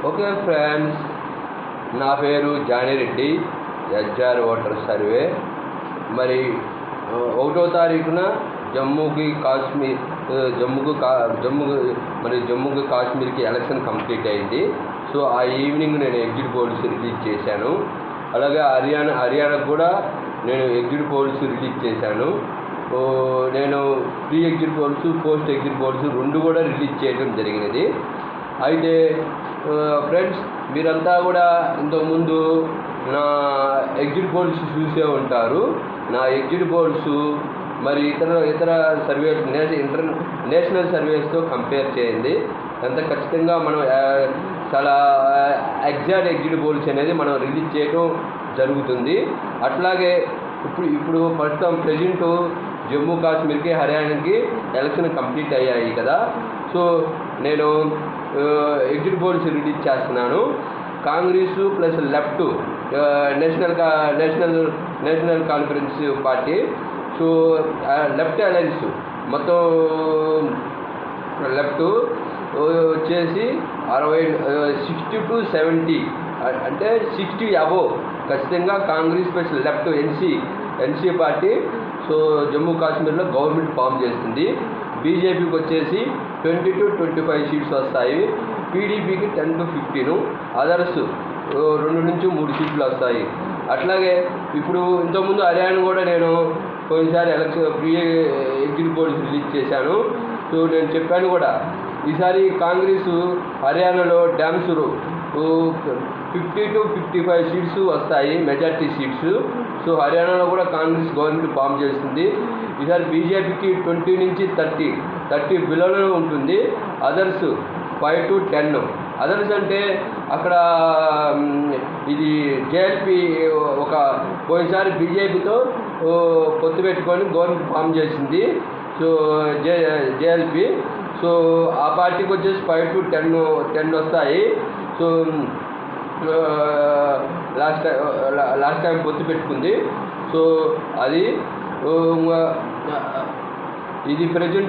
Okay friends, నా పేరు జానిరెడ్డి, SR voter survey. మరి 1వ తారీఖున జమ్మూకి కాశ్మీర్కి ఎలక్షన్ కంప్లీట్ అయింది. సో ఆ ఈవినింగ్ నేను ఎగ్జిట్ పోల్స్ రిలీజ్ చేశాను. అలాగే హర్యానాకు కూడా నేను ఎగ్జిట్ పోల్స్ రిలీజ్ చేశాను. నేను pre exit polls, post exit polls రెండు కూడా రిలీజ్ చేయడం జరిగినది. అయితే ఫ్రెండ్స్, మీరంతా కూడా ఇంతకుముందు నా ఎగ్జిట్ పోల్స్ చూసే ఉంటారు. నా ఎగ్జిట్ పోల్స్ మరి ఇతర సర్వేస్, నేషనల్ సర్వేస్తో కంపేర్ చేయండి. ఎంత ఖచ్చితంగా మనం చాలా ఎగ్జాక్ట్ ఎగ్జిట్ పోల్స్ అనేది మనం రిలీజ్ చేయడం జరుగుతుంది. అట్లాగే ఇప్పుడు ప్రస్తుతం ప్రెజెంట్ జమ్మూ కాశ్మీర్కి, హర్యానాకి ఎలక్షన్ కంప్లీట్ అయ్యాయి కదా. సో నేను ఎగ్జిట్ పోల్స్ రిలీజ్ చేస్తున్నాను. Congress plus left, national conference party, so left alliance మొత్తం లెఫ్ట్ వచ్చేసి 60 to 70, అంటే 60 అబోవ్ ఖచ్చితంగా Congress plus left NC party so Jammu కాశ్మీర్లో గవర్నమెంట్ ఫామ్ చేస్తుంది. బీజేపీకి వచ్చేసి 20 to 25 సీట్స్ వస్తాయి. పీడీపీకి 10 to 15, అదర్స్ 2 నుంచి 3 సీట్లు వస్తాయి. అట్లాగే ఇప్పుడు ఇంతకుముందు హర్యానా కూడా నేను పోయినసారి ప్రీ ఎగ్జిట్ పోల్స్ రిలీజ్ చేశాను. సో నేను చెప్పాను కూడా, ఈసారి కాంగ్రెస్ హర్యానాలో డ్యామ్స్ 50 to 55 సీట్స్ వస్తాయి, మెజార్టీ సీట్స్. సో హర్యానాలో కూడా కాంగ్రెస్ గవర్నమెంట్ ఫామ్ చేస్తుంది. ఈసారి బీజేపీకి 20 నుంచి 30 బిలోనే ఉంటుంది. Others 5 to 10. అదర్స్ అంటే అక్కడ ఇది జేఎల్పీ ఒక పోయినసారి బీజేపీతో పొత్తు పెట్టుకొని గవర్నమెంట్ ఫామ్ చేసింది. సో జేఎల్పీ, సో ఆ పార్టీకి వచ్చేసి 5 to 10 వస్తాయి. సో లాస్ట్ టైం పొత్తు పెట్టుకుంది. సో అది ఇది ప్రజెంట్